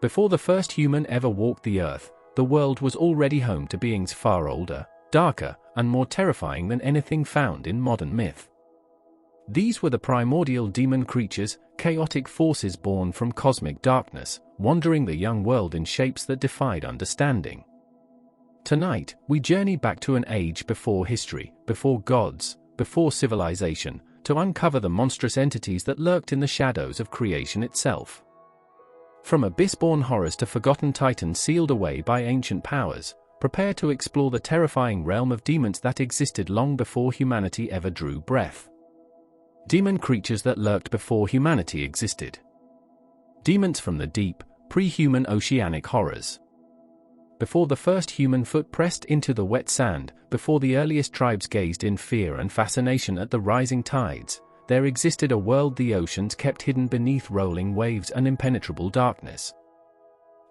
Before the first human ever walked the earth, the world was already home to beings far older, darker, and more terrifying than anything found in modern myth. These were the primordial demon creatures, chaotic forces born from cosmic darkness, wandering the young world in shapes that defied understanding. Tonight, we journey back to an age before history, before gods, before civilization, to uncover the monstrous entities that lurked in the shadows of creation itself. From abyss-born horrors to forgotten titans sealed away by ancient powers, prepare to explore the terrifying realm of demons that existed long before humanity ever drew breath. Demon creatures that lurked before humanity existed. Demons from the deep, pre-human oceanic horrors. Before the first human foot pressed into the wet sand, before the earliest tribes gazed in fear and fascination at the rising tides, there existed a world the oceans kept hidden beneath rolling waves and impenetrable darkness.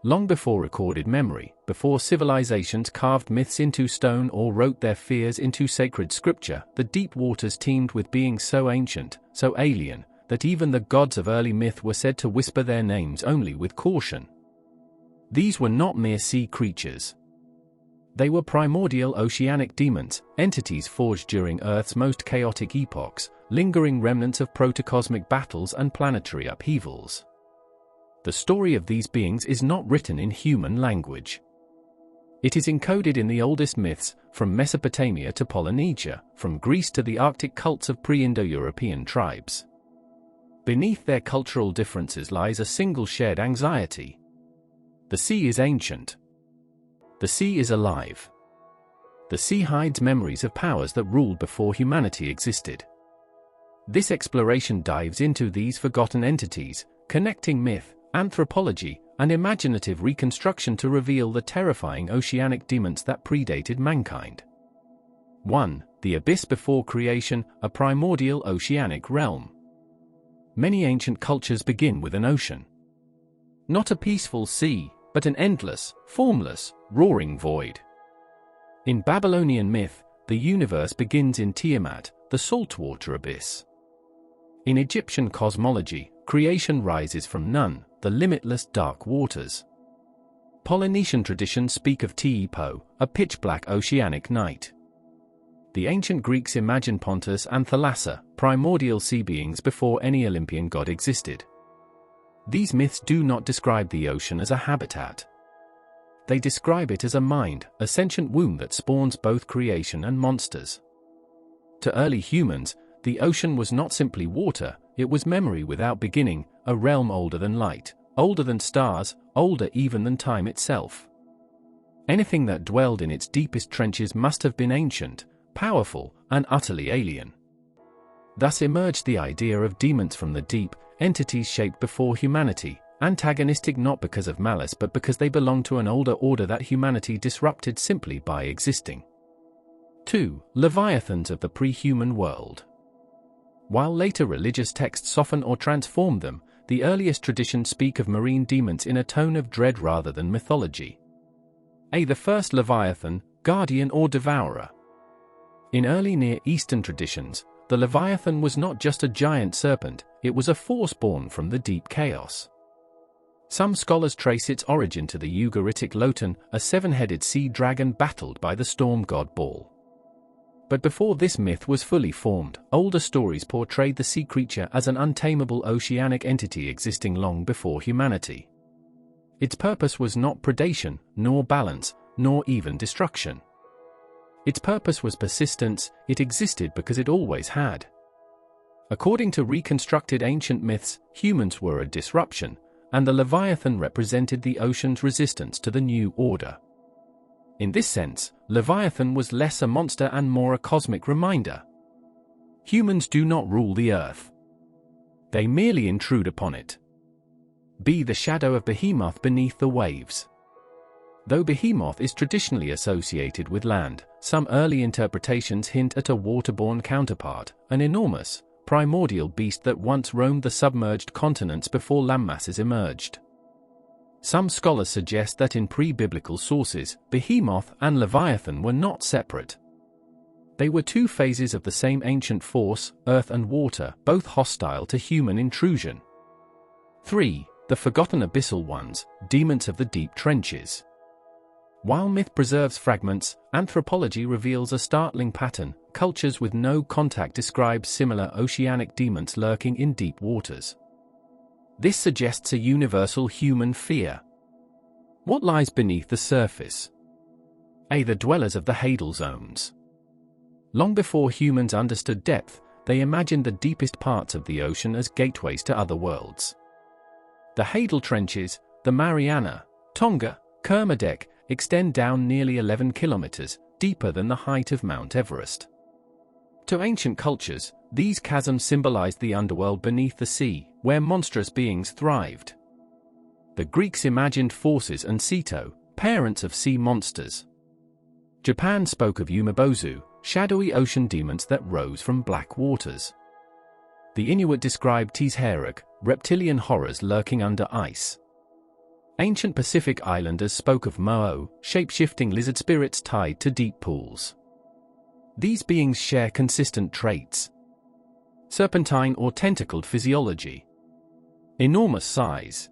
Long before recorded memory, before civilizations carved myths into stone or wrote their fears into sacred scripture, the deep waters teemed with beings so ancient, so alien, that even the gods of early myth were said to whisper their names only with caution. These were not mere sea creatures. They were primordial oceanic demons, entities forged during Earth's most chaotic epochs, lingering remnants of protocosmic battles and planetary upheavals. The story of these beings is not written in human language. It is encoded in the oldest myths, from Mesopotamia to Polynesia, from Greece to the Arctic cults of pre-Indo-European tribes. Beneath their cultural differences lies a single shared anxiety. The sea is ancient. The sea is alive. The sea hides memories of powers that ruled before humanity existed. This exploration dives into these forgotten entities, connecting myth, anthropology, and imaginative reconstruction to reveal the terrifying oceanic demons that predated mankind. 1. The abyss before creation, a primordial oceanic realm. Many ancient cultures begin with an ocean. Not a peaceful sea, but an endless, formless, roaring void. In Babylonian myth, the universe begins in Tiamat, the saltwater abyss. In Egyptian cosmology, creation rises from none, the limitless dark waters. Polynesian traditions speak of Te-Po, a pitch-black oceanic night. The ancient Greeks imagined Pontus and Thalassa, primordial sea beings before any Olympian god existed. These myths do not describe the ocean as a habitat. They describe it as a mind, a sentient womb that spawns both creation and monsters. To early humans, the ocean was not simply water, it was memory without beginning, a realm older than light, older than stars, older even than time itself. Anything that dwelled in its deepest trenches must have been ancient, powerful, and utterly alien. Thus emerged the idea of demons from the deep, entities shaped before humanity, antagonistic not because of malice but because they belonged to an older order that humanity disrupted simply by existing. 2. Leviathans of the pre-human world. While later religious texts soften or transform them, the earliest traditions speak of marine demons in a tone of dread rather than mythology. The first Leviathan, guardian or devourer. In early Near Eastern traditions, the Leviathan was not just a giant serpent, it was a force born from the deep chaos. Some scholars trace its origin to the Ugaritic Lotan, a seven-headed sea dragon battled by the storm god Baal. But before this myth was fully formed, older stories portrayed the sea creature as an untamable oceanic entity existing long before humanity. Its purpose was not predation, nor balance, nor even destruction. Its purpose was persistence, it existed because it always had. According to reconstructed ancient myths, humans were a disruption, and the Leviathan represented the ocean's resistance to the new order. In this sense, Leviathan was less a monster and more a cosmic reminder. Humans do not rule the earth. They merely intrude upon it. Be the shadow of Behemoth beneath the waves. Though Behemoth is traditionally associated with land, some early interpretations hint at a waterborne counterpart, an enormous, primordial beast that once roamed the submerged continents before landmasses emerged. Some scholars suggest that in pre-biblical sources, Behemoth and Leviathan were not separate. They were two phases of the same ancient force, earth and water, both hostile to human intrusion. 3. the forgotten abyssal ones, demons of the deep trenches. While myth preserves fragments, anthropology reveals a startling pattern. Cultures with no contact describe similar oceanic demons lurking in deep waters. This suggests a universal human fear. What lies beneath the surface? A. The dwellers of the Hadal zones. Long before humans understood depth, they imagined the deepest parts of the ocean as gateways to other worlds. The Hadal trenches, the Mariana, Tonga, Kermadec, extend down nearly 11 kilometers, deeper than the height of Mount Everest. To ancient cultures, these chasms symbolized the underworld beneath the sea, where monstrous beings thrived. The Greeks imagined forces and Ceto, parents of sea monsters. Japan spoke of Yumabozu, shadowy ocean demons that rose from black waters. The Inuit described Tizheruk, reptilian horrors lurking under ice. Ancient Pacific Islanders spoke of Mo'o, shape-shifting lizard spirits tied to deep pools. These beings share consistent traits: serpentine or tentacled physiology, enormous size,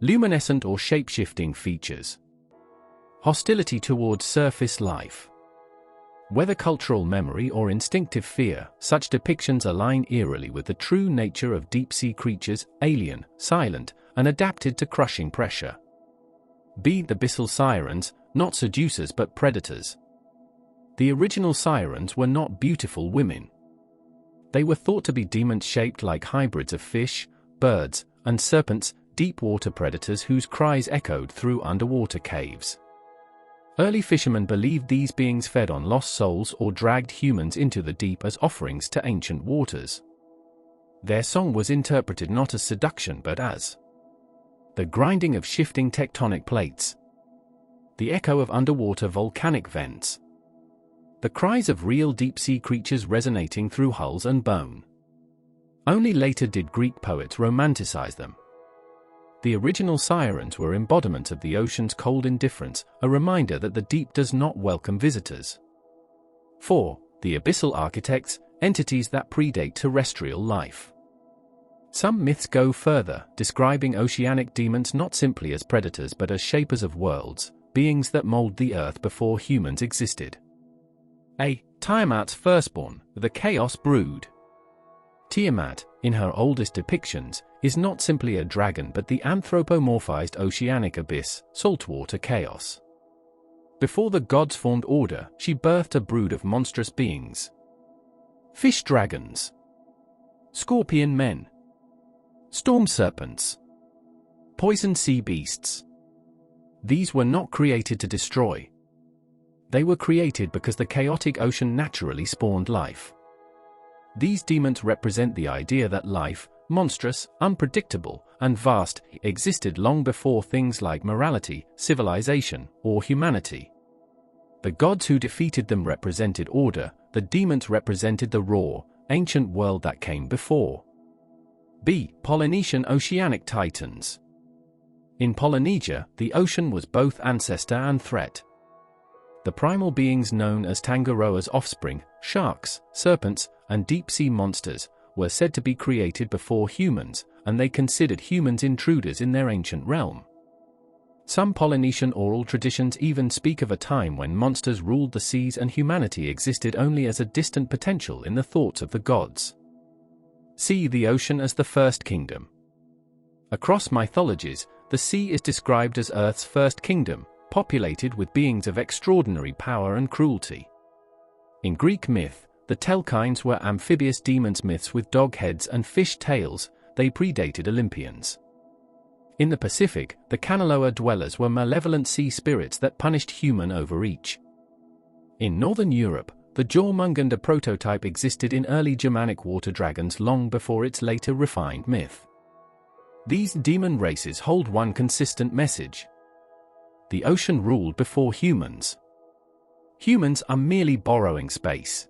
luminescent or shape-shifting features, hostility towards surface life. Whether cultural memory or instinctive fear, such depictions align eerily with the true nature of deep-sea creatures, alien, silent, and adapted to crushing pressure. B. The abyssal sirens, not seducers but predators. The original sirens were not beautiful women. They were thought to be demons shaped like hybrids of fish, birds, and serpents, deep-water predators whose cries echoed through underwater caves. Early fishermen believed these beings fed on lost souls or dragged humans into the deep as offerings to ancient waters. Their song was interpreted not as seduction but as the grinding of shifting tectonic plates, the echo of underwater volcanic vents, the cries of real deep-sea creatures resonating through hulls and bone. Only later did Greek poets romanticize them. The original sirens were embodiments of the ocean's cold indifference, a reminder that the deep does not welcome visitors. 4. The abyssal architects, entities that predate terrestrial life. Some myths go further, describing oceanic demons not simply as predators but as shapers of worlds, beings that mold the earth before humans existed. A. Tiamat's firstborn, the Chaos Brood. Tiamat, in her oldest depictions, is not simply a dragon but the anthropomorphized oceanic abyss, saltwater chaos. Before the gods formed order, she birthed a brood of monstrous beings. Fish dragons, scorpion men, storm serpents, poison sea beasts. These were not created to destroy. They were created because the chaotic ocean naturally spawned life. These demons represent the idea that life, monstrous, unpredictable, and vast, existed long before things like morality, civilization, or humanity. The gods who defeated them represented order, the demons represented the raw, ancient world that came before. B. Polynesian oceanic titans. In Polynesia, the ocean was both ancestor and threat. The primal beings known as Tangaroa's offspring, sharks, serpents, and deep-sea monsters, were said to be created before humans, and they considered humans intruders in their ancient realm. Some Polynesian oral traditions even speak of a time when monsters ruled the seas and humanity existed only as a distant potential in the thoughts of the gods. See the ocean as the first kingdom. Across mythologies, the sea is described as Earth's first kingdom, populated with beings of extraordinary power and cruelty. In Greek myth, the Telkines were amphibious demons myths with dog heads and fish tails. They predated Olympians. In the Pacific, the Kanaloa dwellers were malevolent sea spirits that punished human overreach. In Northern Europe, the Jormungandr prototype existed in early Germanic water dragons long before its later refined myth. These demon races hold one consistent message: the ocean ruled before humans. Humans are merely borrowing space.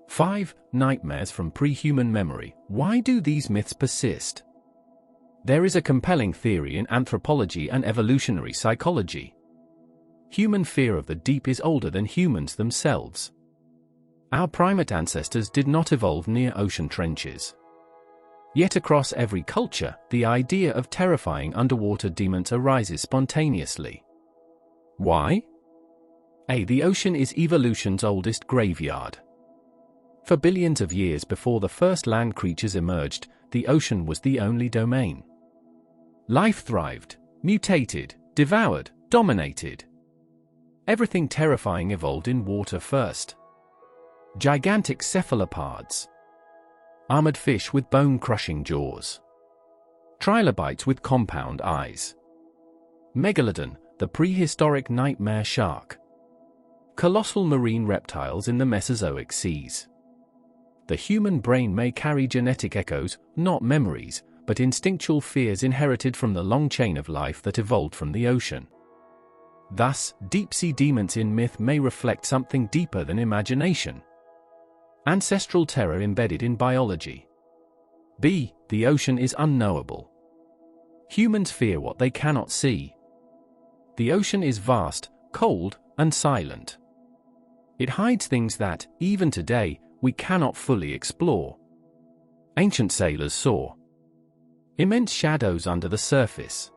5. Nightmares from pre-human memory. Why do these myths persist? There is a compelling theory in anthropology and evolutionary psychology. Human fear of the deep is older than humans themselves. Our primate ancestors did not evolve near ocean trenches. Yet across every culture, the idea of terrifying underwater demons arises spontaneously. Why? A. The ocean is evolution's oldest graveyard. For billions of years before the first land creatures emerged, the ocean was the only domain. Life thrived, mutated, devoured, dominated. Everything terrifying evolved in water first. Gigantic cephalopods. Armored fish with bone-crushing jaws. Trilobites with compound eyes. Megalodon, the prehistoric nightmare shark. Colossal marine reptiles in the Mesozoic seas. The human brain may carry genetic echoes, not memories, but instinctual fears inherited from the long chain of life that evolved from the ocean. Thus, deep-sea demons in myth may reflect something deeper than imagination. Ancestral terror embedded in biology. B. The ocean is unknowable. Humans fear what they cannot see. The ocean is vast, cold, and silent. It hides things that, even today, we cannot fully explore. Ancient sailors saw immense shadows under the surface.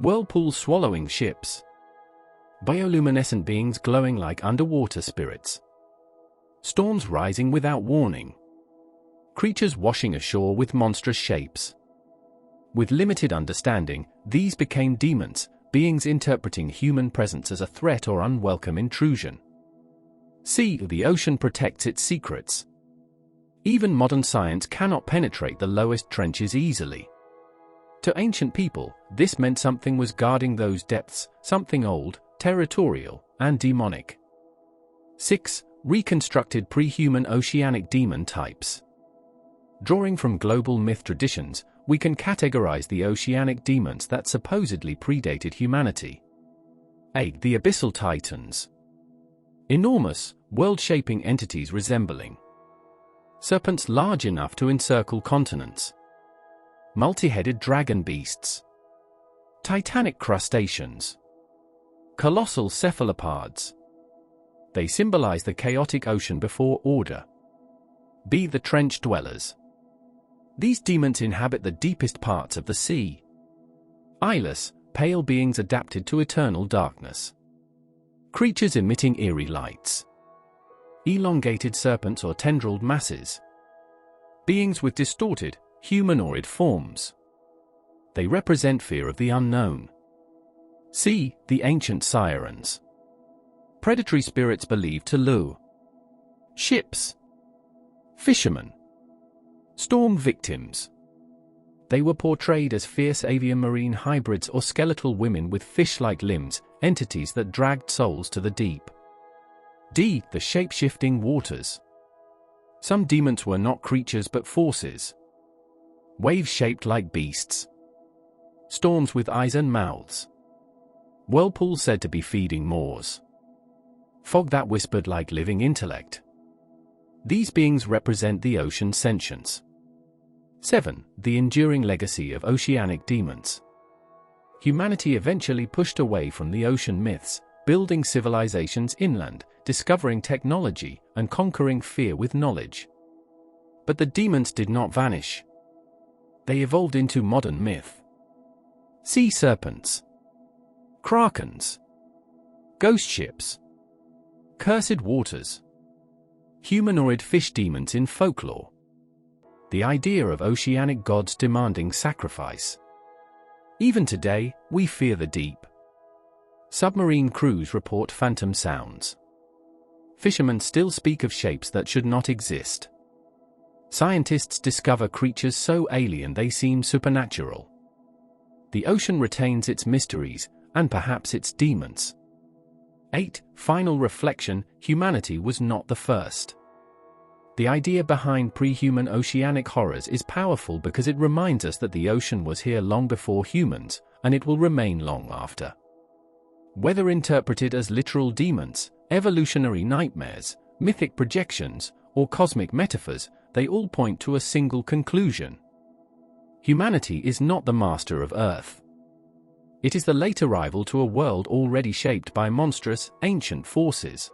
Whirlpools swallowing ships. Bioluminescent beings glowing like underwater spirits. Storms rising without warning. Creatures washing ashore with monstrous shapes. With limited understanding, these became demons, beings interpreting human presence as a threat or unwelcome intrusion. C. The ocean protects its secrets. Even modern science cannot penetrate the lowest trenches easily. To ancient people, this meant something was guarding those depths, something old, territorial, and demonic. 6. Reconstructed pre-human oceanic demon types. Drawing from global myth traditions, we can categorize the oceanic demons that supposedly predated humanity. A. The abyssal titans. Enormous, world-shaping entities resembling serpents large enough to encircle continents. Multi-headed dragon beasts. Titanic crustaceans. Colossal cephalopods. They symbolize the chaotic ocean before order. B. The trench dwellers. These demons inhabit the deepest parts of the sea. Eyeless, pale beings adapted to eternal darkness. Creatures emitting eerie lights. Elongated serpents or tendrilled masses. Beings with distorted, humanoid forms. They represent fear of the unknown. C. The ancient sirens. Predatory spirits believed to lure ships. Fishermen. Storm victims. They were portrayed as fierce avian-marine hybrids or skeletal women with fish-like limbs, entities that dragged souls to the deep. D. The shape-shifting waters. Some demons were not creatures but forces. Waves shaped like beasts. Storms with eyes and mouths. Whirlpools said to be feeding maws. Fog that whispered like living intellect. These beings represent the ocean's sentience. 7. The enduring legacy of oceanic demons. Humanity eventually pushed away from the ocean myths, building civilizations inland, discovering technology, and conquering fear with knowledge. But the demons did not vanish. They evolved into modern myth. Sea serpents. Krakens. Ghost ships. Cursed waters. Humanoid fish demons in folklore. The idea of oceanic gods demanding sacrifice. Even today, we fear the deep. Submarine crews report phantom sounds. Fishermen still speak of shapes that should not exist. Scientists discover creatures so alien they seem supernatural. The ocean retains its mysteries, and perhaps its demons. 8. Final reflection: humanity was not the first. The idea behind pre-human oceanic horrors is powerful because it reminds us that the ocean was here long before humans, and it will remain long after. Whether interpreted as literal demons, evolutionary nightmares, mythic projections, or cosmic metaphors, they all point to a single conclusion. Humanity is not the master of Earth. It is the late arrival to a world already shaped by monstrous, ancient forces.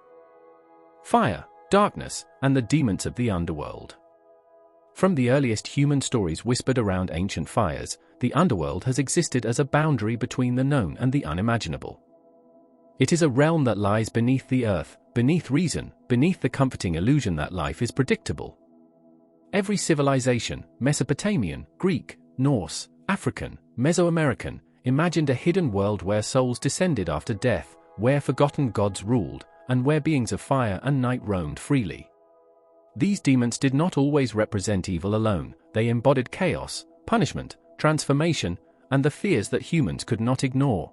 Fire, darkness, and the demons of the underworld. From the earliest human stories whispered around ancient fires, the underworld has existed as a boundary between the known and the unimaginable. It is a realm that lies beneath the earth, beneath reason, beneath the comforting illusion that life is predictable. Every civilization, Mesopotamian, Greek, Norse, African, Mesoamerican, imagined a hidden world where souls descended after death, where forgotten gods ruled, and where beings of fire and night roamed freely. These demons did not always represent evil alone, they embodied chaos, punishment, transformation, and the fears that humans could not ignore.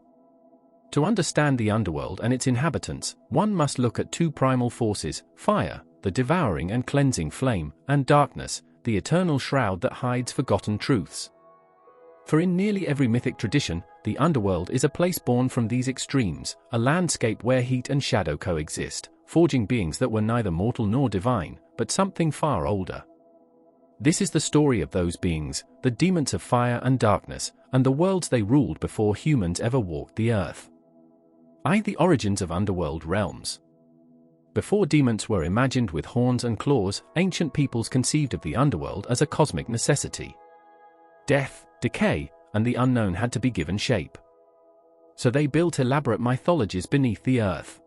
To understand the underworld and its inhabitants, one must look at two primal forces: fire, the devouring and cleansing flame, and darkness, the eternal shroud that hides forgotten truths. For in nearly every mythic tradition, the underworld is a place born from these extremes, a landscape where heat and shadow coexist, forging beings that were neither mortal nor divine, but something far older. This is the story of those beings, the demons of fire and darkness, and the worlds they ruled before humans ever walked the earth. The origins of underworld realms. Before demons were imagined with horns and claws, ancient peoples conceived of the underworld as a cosmic necessity. Death, decay, and the unknown had to be given shape. So they built elaborate mythologies beneath the earth.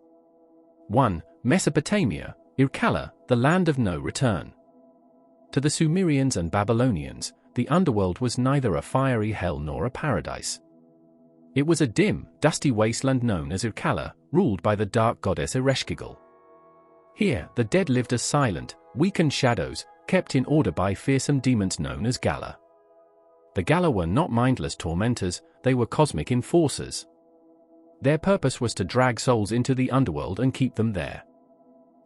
1. Mesopotamia, Irkalla, the land of no return. To the Sumerians and Babylonians, the underworld was neither a fiery hell nor a paradise. It was a dim, dusty wasteland known as Irkalla, ruled by the dark goddess Ereshkigal. Here, the dead lived as silent, weakened shadows, kept in order by fearsome demons known as Gala. The Gala were not mindless tormentors, they were cosmic enforcers. Their purpose was to drag souls into the underworld and keep them there.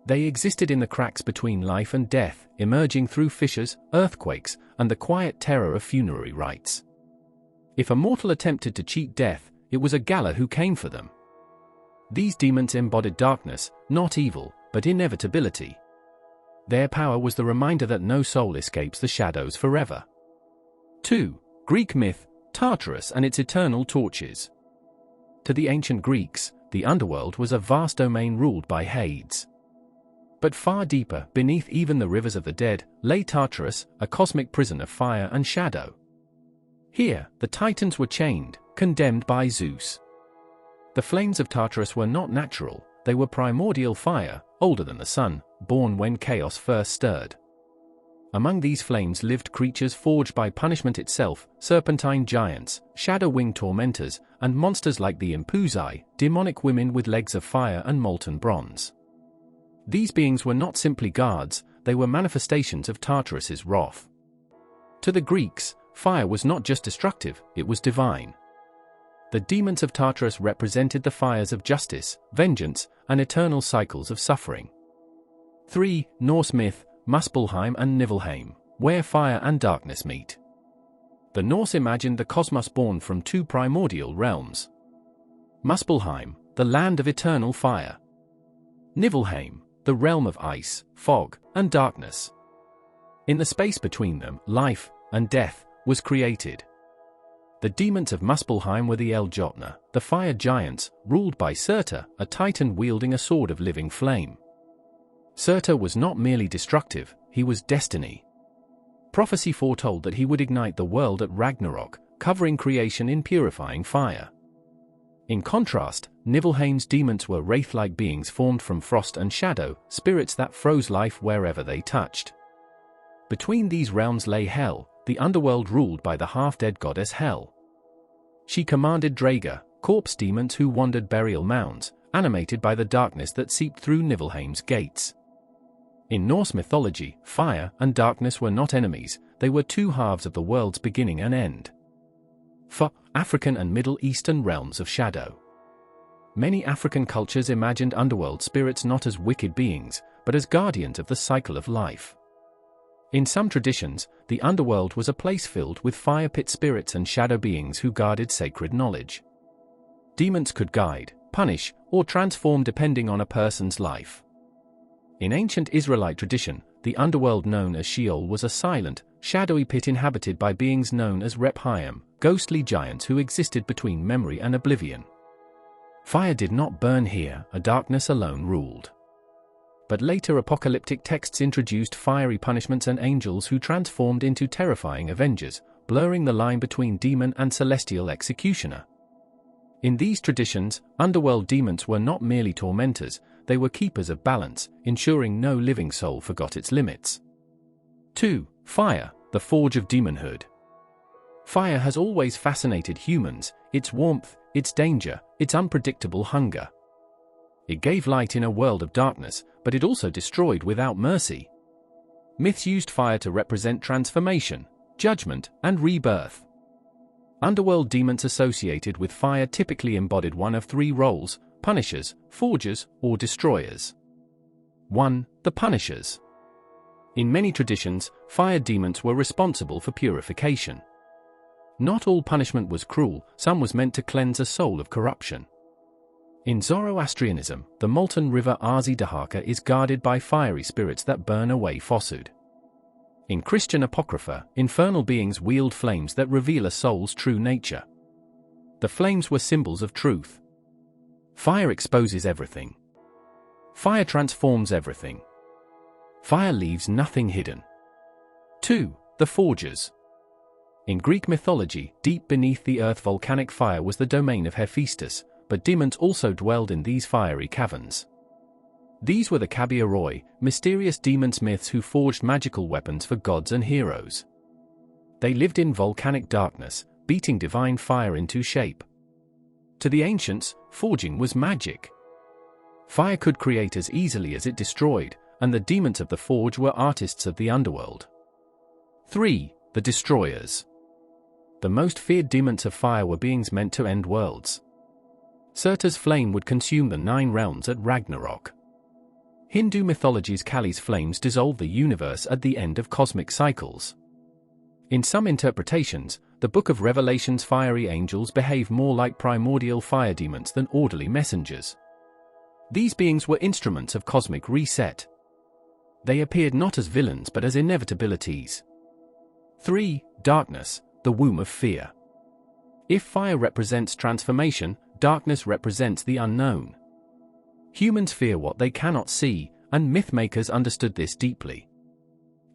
They existed in the cracks between life and death, emerging through fissures, earthquakes, and the quiet terror of funerary rites. If a mortal attempted to cheat death, it was a Gala who came for them. These demons embodied darkness, not evil, but inevitability. Their power was the reminder that no soul escapes the shadows forever. 2. Greek myth, Tartarus and its eternal torches. To the ancient Greeks, the underworld was a vast domain ruled by Hades. But far deeper, beneath even the rivers of the dead, lay Tartarus, a cosmic prison of fire and shadow. Here, the Titans were chained, condemned by Zeus. The flames of Tartarus were not natural, they were primordial fire, older than the sun, born when chaos first stirred. Among these flames lived creatures forged by punishment itself, serpentine giants, shadow-winged tormentors, and monsters like the Impuzai, demonic women with legs of fire and molten bronze. These beings were not simply guards, they were manifestations of Tartarus's wrath. To the Greeks, fire was not just destructive, it was divine. The demons of Tartarus represented the fires of justice, vengeance, and eternal cycles of suffering. 3. Norse myth, Muspelheim and Niflheim, where fire and darkness meet. The Norse imagined the cosmos born from two primordial realms. Muspelheim, the land of eternal fire. Niflheim, the realm of ice, fog, and darkness. In the space between them, life and death was created. The demons of Muspelheim were the Eldjotna, the fire giants, ruled by Surtur, a titan wielding a sword of living flame. Surtur was not merely destructive, he was destiny. Prophecy foretold that he would ignite the world at Ragnarok, covering creation in purifying fire. In contrast, Niflheim's demons were wraith-like beings formed from frost and shadow, spirits that froze life wherever they touched. Between these realms lay Hel, the underworld ruled by the half-dead goddess Hel. She commanded Draga, corpse demons who wandered burial mounds, animated by the darkness that seeped through Niflheim's gates. In Norse mythology, fire and darkness were not enemies, they were two halves of the world's beginning and end. 4. African and Middle Eastern realms of shadow. Many African cultures imagined underworld spirits not as wicked beings, but as guardians of the cycle of life. In some traditions, the underworld was a place filled with fire pit spirits and shadow beings who guarded sacred knowledge. Demons could guide, punish, or transform depending on a person's life. In ancient Israelite tradition, the underworld known as Sheol was a silent, shadowy pit inhabited by beings known as Rephaim, ghostly giants who existed between memory and oblivion. Fire did not burn here, a darkness alone ruled. but later apocalyptic texts introduced fiery punishments and angels who transformed into terrifying avengers, blurring the line between demon and celestial executioner. In these traditions, underworld demons were not merely tormentors, they were keepers of balance, ensuring no living soul forgot its limits. 2. Fire, the forge of demonhood. Fire has always fascinated humans, its warmth, its danger, its unpredictable hunger. It gave light in a world of darkness, but it also destroyed without mercy. Myths used fire to represent transformation, judgment, and rebirth. Underworld demons associated with fire typically embodied one of three roles: punishers, forgers, or destroyers. 1. The punishers. In many traditions, fire demons were responsible for purification. Not all punishment was cruel, some was meant to cleanse a soul of corruption. In Zoroastrianism, the molten river Dahaka is guarded by fiery spirits that burn away falsehood. In Christian Apocrypha, infernal beings wield flames that reveal a soul's true nature. The flames were symbols of truth. Fire exposes everything. Fire transforms everything. Fire leaves nothing hidden. 2. The forgers. In Greek mythology, deep beneath the earth volcanic fire was the domain of Hephaestus, but demons also dwelled in these fiery caverns. These were the Kabioroi, mysterious demons myths who forged magical weapons for gods and heroes. They lived in volcanic darkness, beating divine fire into shape. To the ancients, forging was magic. Fire could create as easily as it destroyed, and the demons of the forge were artists of the underworld. 3. The destroyers. The most feared demons of fire were beings meant to end worlds. Surtur's flame would consume the 9 realms at Ragnarok. Hindu mythology's Kali's flames dissolve the universe at the end of cosmic cycles. In some interpretations, the Book of Revelation's fiery angels behave more like primordial fire demons than orderly messengers. These beings were instruments of cosmic reset. They appeared not as villains but as inevitabilities. 3. Darkness, the womb of fear. If fire represents transformation, darkness represents the unknown. Humans fear what they cannot see, and mythmakers understood this deeply.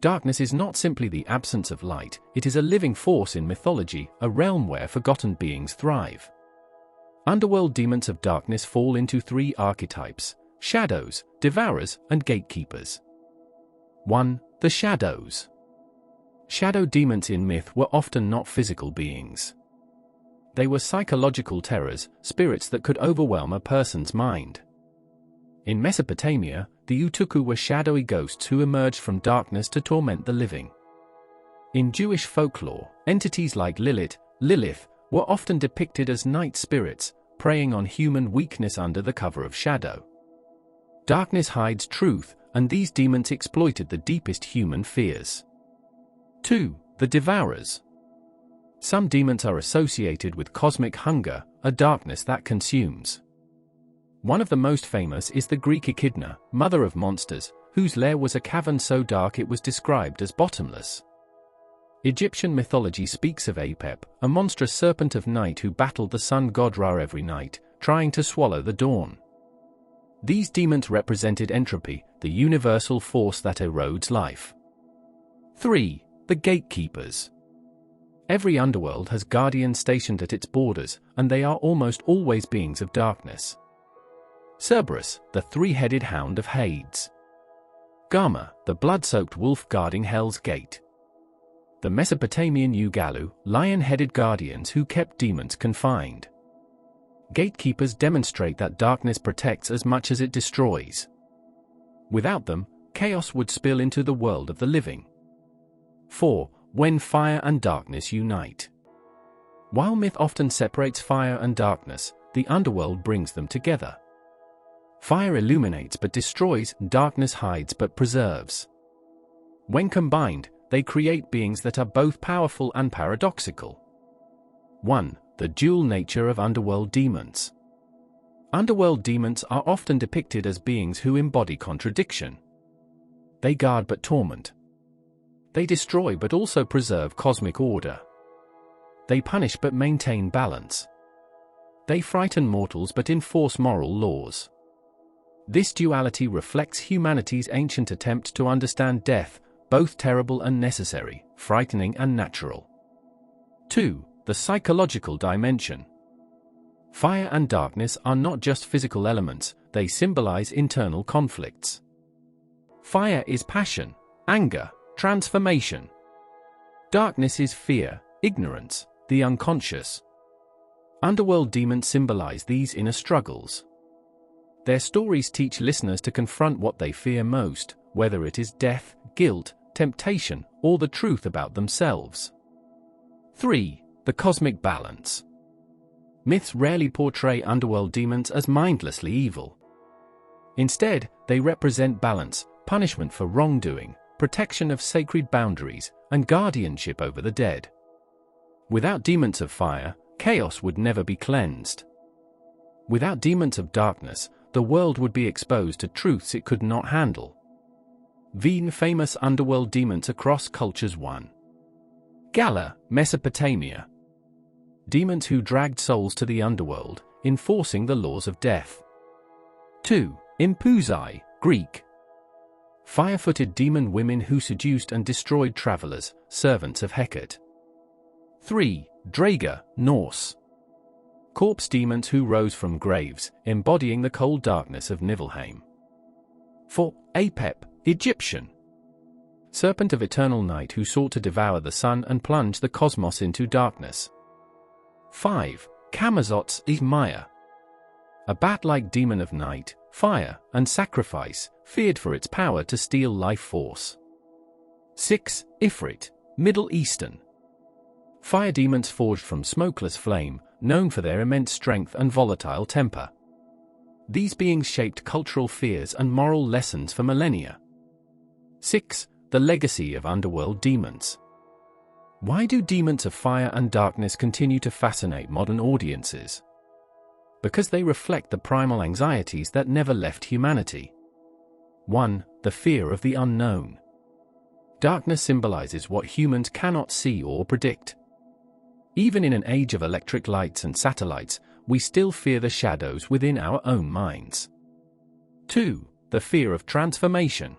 Darkness is not simply the absence of light, it is a living force in mythology, a realm where forgotten beings thrive. Underworld demons of darkness fall into 3 archetypes: shadows, devourers, and gatekeepers. 1. The shadows. Shadow demons in myth were often not physical beings. They were psychological terrors, spirits that could overwhelm a person's mind. In Mesopotamia, the Utuku were shadowy ghosts who emerged from darkness to torment the living. In Jewish folklore, entities like Lilith, were often depicted as night spirits, preying on human weakness under the cover of shadow. Darkness hides truth, and these demons exploited the deepest human fears. 2. The devourers. Some demons are associated with cosmic hunger, a darkness that consumes. One of the most famous is the Greek Echidna, mother of monsters, whose lair was a cavern so dark it was described as bottomless. Egyptian mythology speaks of Apep, a monstrous serpent of night who battled the sun god Ra every night, trying to swallow the dawn. These demons represented entropy, the universal force that erodes life. 3. The gatekeepers. Every underworld has guardians stationed at its borders, and they are almost always beings of darkness. Cerberus, the 3-headed hound of Hades. Gama, the blood-soaked wolf guarding Hell's Gate. The Mesopotamian Ugalu, lion-headed guardians who kept demons confined. Gatekeepers demonstrate that darkness protects as much as it destroys. Without them, chaos would spill into the world of the living. 4. When fire and darkness unite. While myth often separates fire and darkness, the underworld brings them together. Fire illuminates but destroys, darkness hides but preserves. When combined, they create beings that are both powerful and paradoxical. 1. The dual nature of underworld demons. Underworld demons are often depicted as beings who embody contradiction. They guard but torment. They destroy but also preserve cosmic order. They punish but maintain balance. They frighten mortals but enforce moral laws. This duality reflects humanity's ancient attempt to understand death, both terrible and necessary, frightening and natural. 2. The psychological dimension. Fire and darkness are not just physical elements, they symbolize internal conflicts. Fire is passion, anger, transformation. Darkness is fear, ignorance, the unconscious. Underworld demons symbolize these inner struggles. Their stories teach listeners to confront what they fear most, whether it is death, guilt, temptation, or the truth about themselves. 3. The cosmic balance. Myths rarely portray underworld demons as mindlessly evil. Instead, they represent balance, punishment for wrongdoing, protection of sacred boundaries, and guardianship over the dead. Without demons of fire, chaos would never be cleansed. Without demons of darkness, the world would be exposed to truths it could not handle. Famous underworld demons across cultures. 1. Gala, Mesopotamia. Demons who dragged souls to the underworld, enforcing the laws of death. 2. Impuzai, Greek. Fire-footed demon women who seduced and destroyed travelers, servants of Hecate. 3. Draga, Norse. Corpse demons who rose from graves, embodying the cold darkness of Niflheim. 4. Apep, Egyptian. Serpent of eternal night who sought to devour the sun and plunge the cosmos into darkness. 5. Camazotz is Maya. A bat-like demon of night, fire, and sacrifice, feared for its power to steal life force. 6. Ifrit, Middle Eastern. Fire demons forged from smokeless flame, known for their immense strength and volatile temper. These beings shaped cultural fears and moral lessons for millennia. 6. The legacy of underworld demons. Why do demons of fire and darkness continue to fascinate modern audiences? Because they reflect the primal anxieties that never left humanity. 1. The fear of the unknown. Darkness symbolizes what humans cannot see or predict. Even in an age of electric lights and satellites, we still fear the shadows within our own minds. 2. The fear of transformation.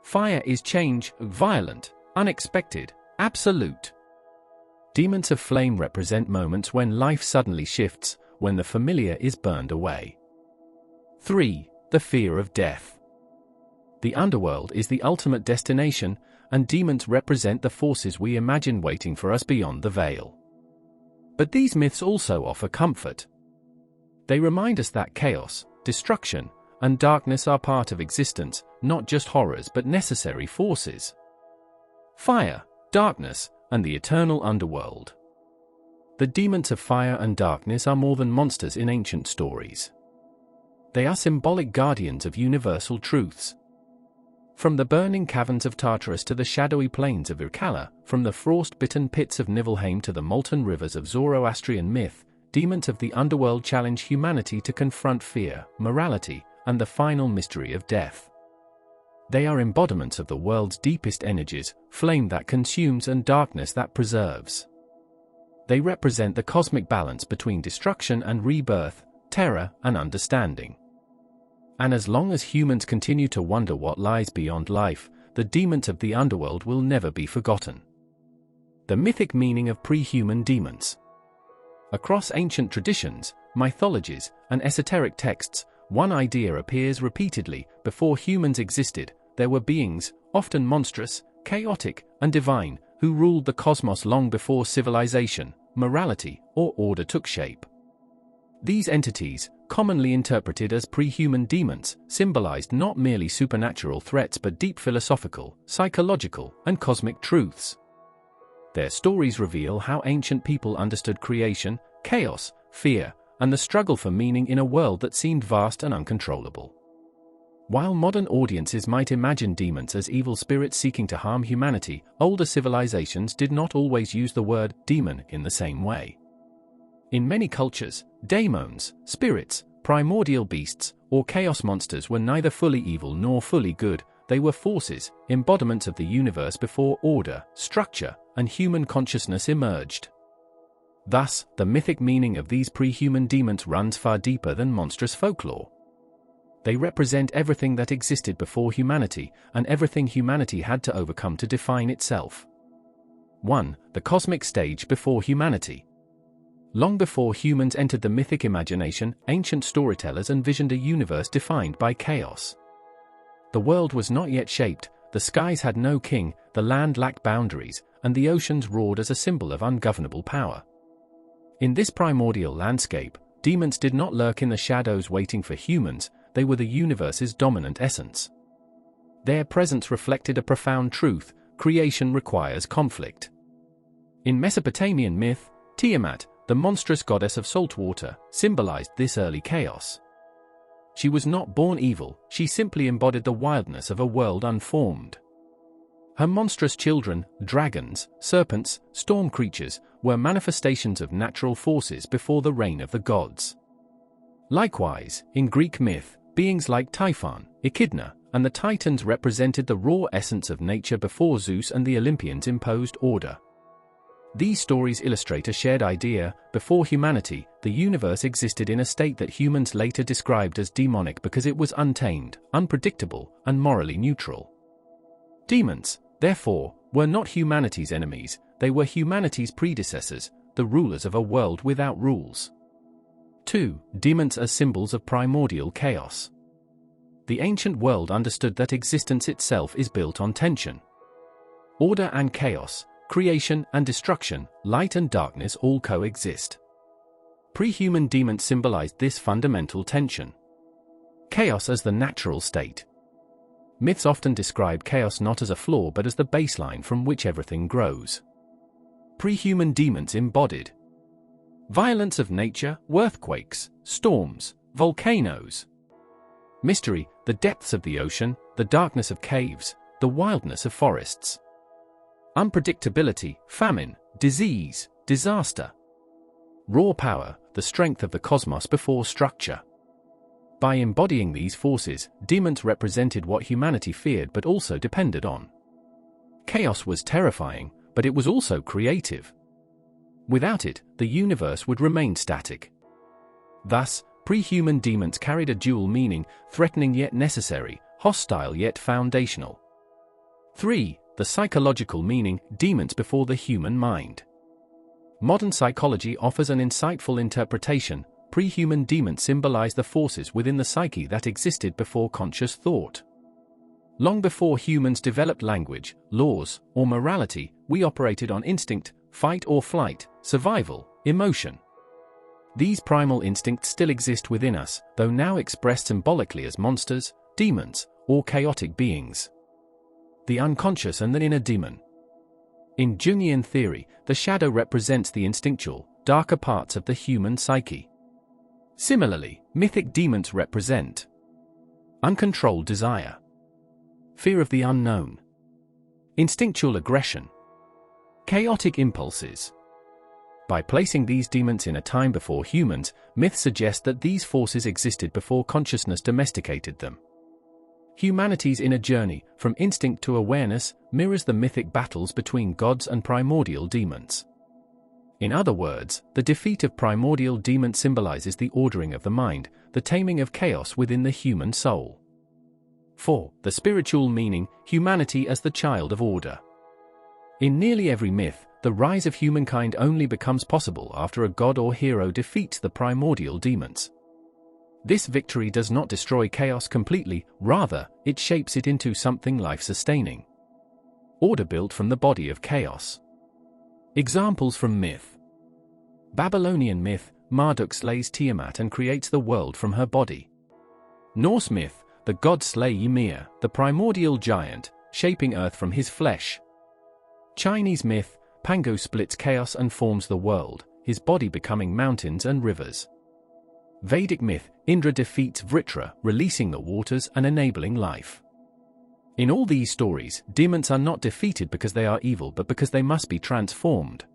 Fire is change, violent, unexpected, absolute. Demons of flame represent moments when life suddenly shifts, when the familiar is burned away. 3. The fear of death. The underworld is the ultimate destination, and demons represent the forces we imagine waiting for us beyond the veil. But these myths also offer comfort. They remind us that chaos, destruction, and darkness are part of existence, not just horrors but necessary forces. Fire, darkness, and the eternal underworld. The demons of fire and darkness are more than monsters in ancient stories. They are symbolic guardians of universal truths. From the burning caverns of Tartarus to the shadowy plains of Irkalla, from the frost-bitten pits of Niflheim to the molten rivers of Zoroastrian myth, demons of the underworld challenge humanity to confront fear, morality, and the final mystery of death. They are embodiments of the world's deepest energies, flame that consumes and darkness that preserves. They represent the cosmic balance between destruction and rebirth, terror and understanding. And as long as humans continue to wonder what lies beyond life, the demons of the underworld will never be forgotten. The mythic meaning of pre-human demons. Across ancient traditions, mythologies, and esoteric texts, one idea appears repeatedly: before humans existed, there were beings, often monstrous, chaotic, and divine, who ruled the cosmos long before civilization, morality, or order took shape. These entities, commonly interpreted as pre-human demons, symbolized not merely supernatural threats but deep philosophical, psychological, and cosmic truths. Their stories reveal how ancient people understood creation, chaos, fear, and the struggle for meaning in a world that seemed vast and uncontrollable. While modern audiences might imagine demons as evil spirits seeking to harm humanity, older civilizations did not always use the word demon in the same way. In many cultures, daemons, spirits, primordial beasts, or chaos monsters were neither fully evil nor fully good. They were forces, embodiments of the universe before order, structure, and human consciousness emerged. Thus, the mythic meaning of these pre-human demons runs far deeper than monstrous folklore. They represent everything that existed before humanity, and everything humanity had to overcome to define itself. 1. The cosmic stage before humanity. Long before humans entered the mythic imagination, ancient storytellers envisioned a universe defined by chaos. The world was not yet shaped, the skies had no king, the land lacked boundaries, and the oceans roared as a symbol of ungovernable power. In this primordial landscape, demons did not lurk in the shadows waiting for humans, they were the universe's dominant essence. Their presence reflected a profound truth: creation requires conflict. In Mesopotamian myth, Tiamat, the monstrous goddess of salt water, symbolized this early chaos. She was not born evil, she simply embodied the wildness of a world unformed. Her monstrous children, dragons, serpents, storm creatures, were manifestations of natural forces before the reign of the gods. Likewise, in Greek myth, beings like Typhon, Echidna, and the Titans represented the raw essence of nature before Zeus and the Olympians imposed order. These stories illustrate a shared idea: before humanity, the universe existed in a state that humans later described as demonic because it was untamed, unpredictable, and morally neutral. Demons, therefore, were not humanity's enemies, they were humanity's predecessors, the rulers of a world without rules. 2. Demons as symbols of primordial chaos. The ancient world understood that existence itself is built on tension. Order and chaos, creation and destruction, light and darkness all coexist. Pre-human demons symbolized this fundamental tension. Chaos as the natural state. Myths often describe chaos not as a flaw but as the baseline from which everything grows. Pre-human demons embodied violence of nature, earthquakes, storms, volcanoes. Mystery, the depths of the ocean, the darkness of caves, the wildness of forests. Unpredictability, famine, disease, disaster. Raw power, the strength of the cosmos before structure. By embodying these forces, demons represented what humanity feared but also depended on. Chaos was terrifying, but it was also creative. Without it, the universe would remain static. Thus, pre-human demons carried a dual meaning: threatening yet necessary, hostile yet foundational. 3. The psychological meaning: demons before the human mind. Modern psychology offers an insightful interpretation. Pre-human demons symbolize the forces within the psyche that existed before conscious thought. Long before humans developed language, laws, or morality, we operated on instinct: fight or flight, survival, emotion. These primal instincts still exist within us, though now expressed symbolically as monsters, demons, or chaotic beings. The unconscious and the inner demon. In Jungian theory, the shadow represents the instinctual, darker parts of the human psyche. Similarly, mythic demons represent uncontrolled desire, fear of the unknown, instinctual aggression, chaotic impulses. By placing these demons in a time before humans, myths suggest that these forces existed before consciousness domesticated them. Humanity's inner journey, from instinct to awareness, mirrors the mythic battles between gods and primordial demons. In other words, the defeat of primordial demons symbolizes the ordering of the mind, the taming of chaos within the human soul. 4. The spiritual meaning: humanity as the child of order. In nearly every myth, the rise of humankind only becomes possible after a god or hero defeats the primordial demons. This victory does not destroy chaos completely, rather, it shapes it into something life-sustaining. Order built from the body of chaos. Examples from myth. Babylonian myth: Marduk slays Tiamat and creates the world from her body. Norse myth: the gods slay Ymir, the primordial giant, shaping earth from his flesh. Chinese myth: Pangu splits chaos and forms the world, his body becoming mountains and rivers. Vedic myth: Indra defeats Vritra, releasing the waters and enabling life. In all these stories, demons are not defeated because they are evil but because they must be transformed.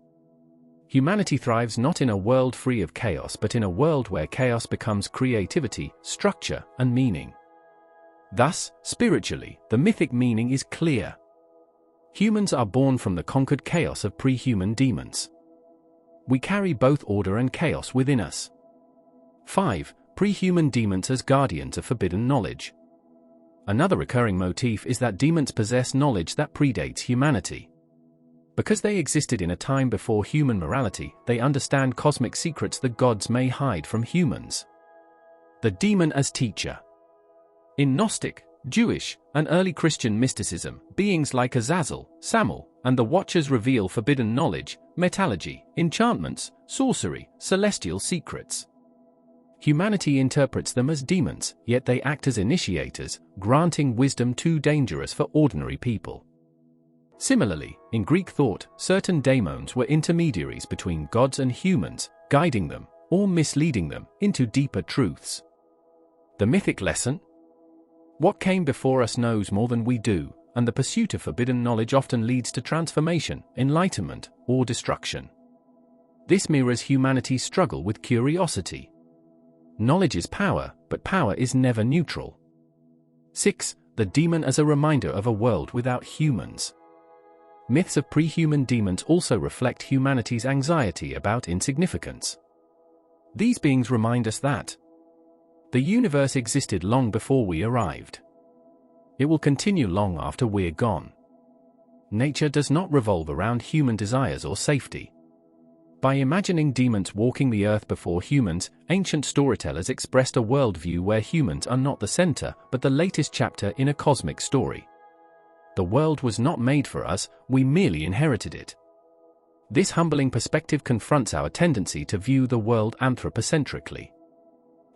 Humanity thrives not in a world free of chaos but in a world where chaos becomes creativity, structure, and meaning. Thus, spiritually, the mythic meaning is clear. Humans are born from the conquered chaos of pre-human demons. We carry both order and chaos within us. 5. pre-human demons as guardians of forbidden knowledge. Another recurring motif is that demons possess knowledge that predates humanity. Because they existed in a time before human morality, they understand cosmic secrets the gods may hide from humans. The demon as teacher. In Gnostic, Jewish, and early Christian mysticism, beings like Azazel, Samael, and the Watchers reveal forbidden knowledge, mythology, enchantments, sorcery, celestial secrets. Humanity interprets them as demons, yet they act as initiators, granting wisdom too dangerous for ordinary people. Similarly, in Greek thought, certain daemons were intermediaries between gods and humans, guiding them, or misleading them, into deeper truths. The mythic lesson? What came before us knows more than we do, and the pursuit of forbidden knowledge often leads to transformation, enlightenment, or destruction. This mirrors humanity's struggle with curiosity. Knowledge is power, but power is never neutral. 6. The demon as a reminder of a world without humans. Myths of pre-human demons also reflect humanity's anxiety about insignificance. These beings remind us that the universe existed long before we arrived. It will continue long after we're gone. Nature does not revolve around human desires or safety. By imagining demons walking the earth before humans, ancient storytellers expressed a worldview where humans are not the center, but the latest chapter in a cosmic story. The world was not made for us, we merely inherited it. This humbling perspective confronts our tendency to view the world anthropocentrically.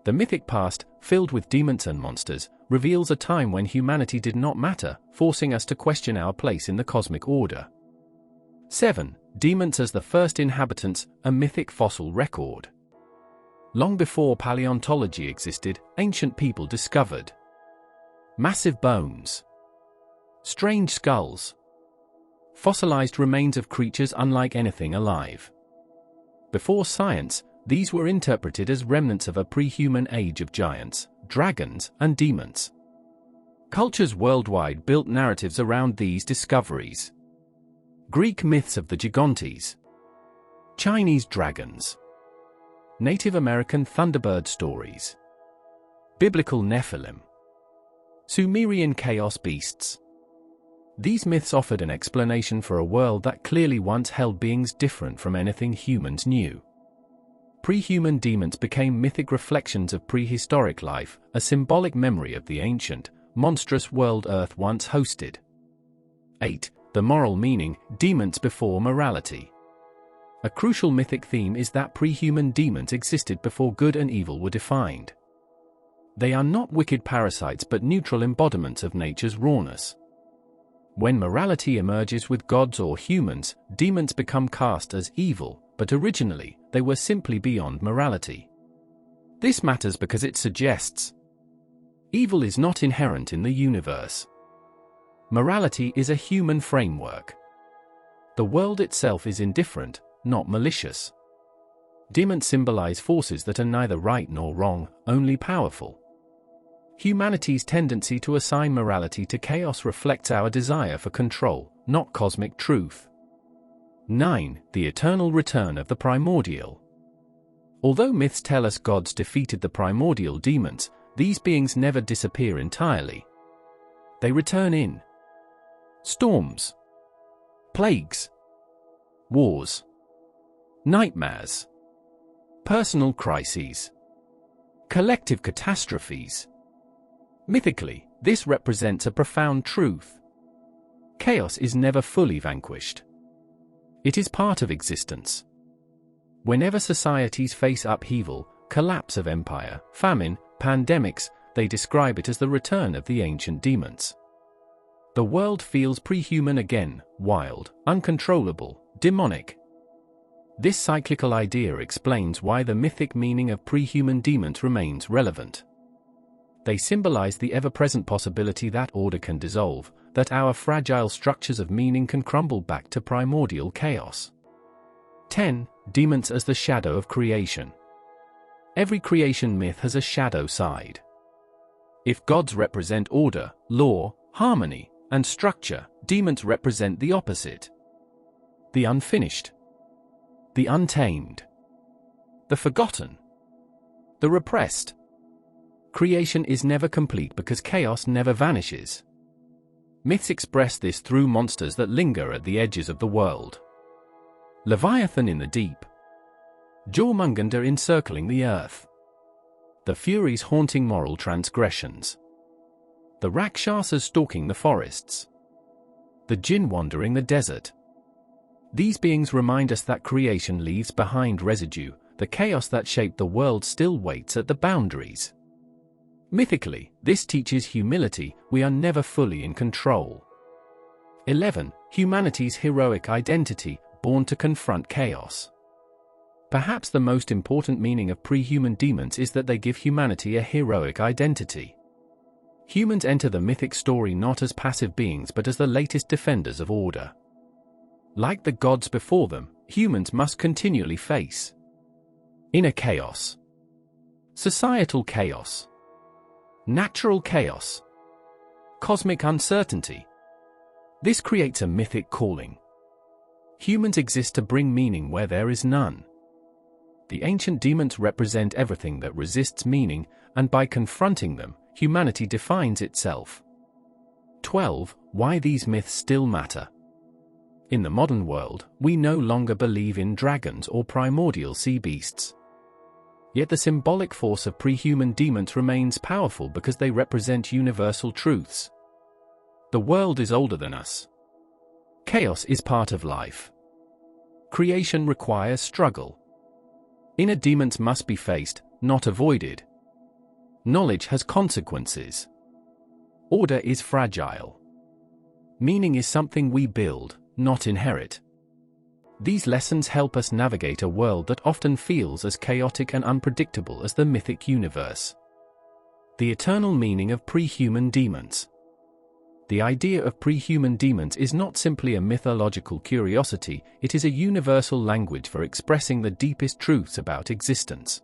The mythic past, filled with demons and monsters, reveals a time when humanity did not matter, forcing us to question our place in the cosmic order. 7. Demons as the first inhabitants, a mythic fossil record. Long before paleontology existed, ancient people discovered massive bones, strange skulls, fossilized remains of creatures unlike anything alive. Before science, these were interpreted as remnants of a pre-human age of giants, dragons, and demons. Cultures worldwide built narratives around these discoveries. Greek myths of the Gigantes, Chinese dragons, Native American thunderbird stories, Biblical Nephilim, Sumerian chaos beasts. These myths offered an explanation for a world that clearly once held beings different from anything humans knew. Pre-human demons became mythic reflections of prehistoric life, a symbolic memory of the ancient, monstrous world Earth once hosted. 8. The moral meaning, demons before morality. A crucial mythic theme is that pre-human demons existed before good and evil were defined. They are not wicked parasites but neutral embodiments of nature's rawness. When morality emerges with gods or humans, demons become cast as evil, but originally, they were simply beyond morality. This matters because it suggests evil is not inherent in the universe. Morality is a human framework. The world itself is indifferent, not malicious. Demons symbolize forces that are neither right nor wrong, only powerful. Humanity's tendency to assign morality to chaos reflects our desire for control, not cosmic truth. 9. The eternal return of the primordial. Although myths tell us gods defeated the primordial demons, these beings never disappear entirely. They return in storms, plagues, wars, nightmares, personal crises, collective catastrophes. Mythically, this represents a profound truth. Chaos is never fully vanquished. It is part of existence. Whenever societies face upheaval, collapse of empire, famine, pandemics, they describe it as the return of the ancient demons. The world feels pre-human again, wild, uncontrollable, demonic. This cyclical idea explains why the mythic meaning of pre-human demons remains relevant. They symbolize the ever-present possibility that order can dissolve, that our fragile structures of meaning can crumble back to primordial chaos. 10. Demons as the shadow of creation. Every creation myth has a shadow side. If gods represent order, law, harmony, and structure, demons represent the opposite. The unfinished, the untamed, the forgotten, the repressed. Creation is never complete because chaos never vanishes. Myths express this through monsters that linger at the edges of the world. Leviathan in the deep. Jormungandr encircling the earth. The Furies haunting moral transgressions. The Rakshasas stalking the forests. The Jinn wandering the desert. These beings remind us that creation leaves behind residue, the chaos that shaped the world still waits at the boundaries. Mythically, this teaches humility, we are never fully in control. 11. Humanity's heroic identity, born to confront chaos. Perhaps the most important meaning of pre-human demons is that they give humanity a heroic identity. Humans enter the mythic story not as passive beings but as the latest defenders of order. Like the gods before them, humans must continually face inner chaos, societal chaos, natural chaos, cosmic uncertainty. This creates a mythic calling. Humans exist to bring meaning where there is none. The ancient demons represent everything that resists meaning, and by confronting them, humanity defines itself. 12. Why these myths still matter. In the modern world, we no longer believe in dragons or primordial sea beasts. Yet the symbolic force of pre-human demons remains powerful because they represent universal truths. The world is older than us. Chaos is part of life. Creation requires struggle. Inner demons must be faced, not avoided. Knowledge has consequences. Order is fragile. Meaning is something we build, not inherit. These lessons help us navigate a world that often feels as chaotic and unpredictable as the mythic universe. The eternal meaning of pre-human demons. The idea of pre-human demons is not simply a mythological curiosity, it is a universal language for expressing the deepest truths about existence.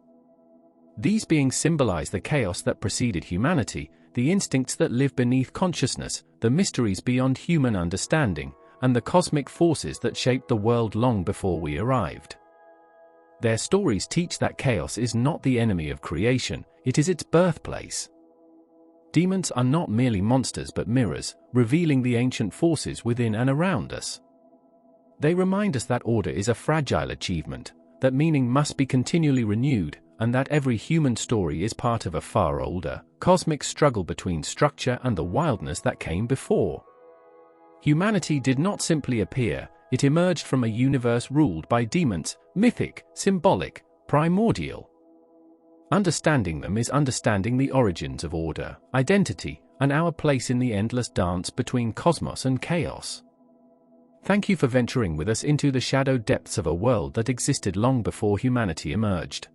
These beings symbolize the chaos that preceded humanity, the instincts that live beneath consciousness, the mysteries beyond human understanding, and the cosmic forces that shaped the world long before we arrived. Their stories teach that chaos is not the enemy of creation, it is its birthplace. Demons are not merely monsters but mirrors, revealing the ancient forces within and around us. They remind us that order is a fragile achievement, that meaning must be continually renewed, and that every human story is part of a far older, cosmic struggle between structure and the wildness that came before. Humanity did not simply appear, it emerged from a universe ruled by demons, mythic, symbolic, primordial. Understanding them is understanding the origins of order, identity, and our place in the endless dance between cosmos and chaos. Thank you for venturing with us into the shadow depths of a world that existed long before humanity emerged.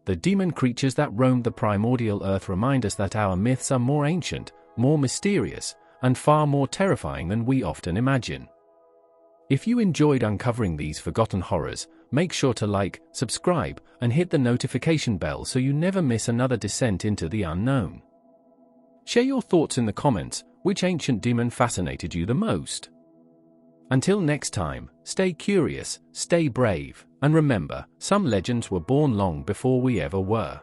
The demon creatures that roamed the primordial earth remind us that our myths are more ancient, more mysterious, and far more terrifying than we often imagine. If you enjoyed uncovering these forgotten horrors, make sure to like, subscribe, and hit the notification bell so you never miss another descent into the unknown. Share your thoughts in the comments, which ancient demon fascinated you the most? Until next time, stay curious, stay brave, and remember, some legends were born long before we ever were.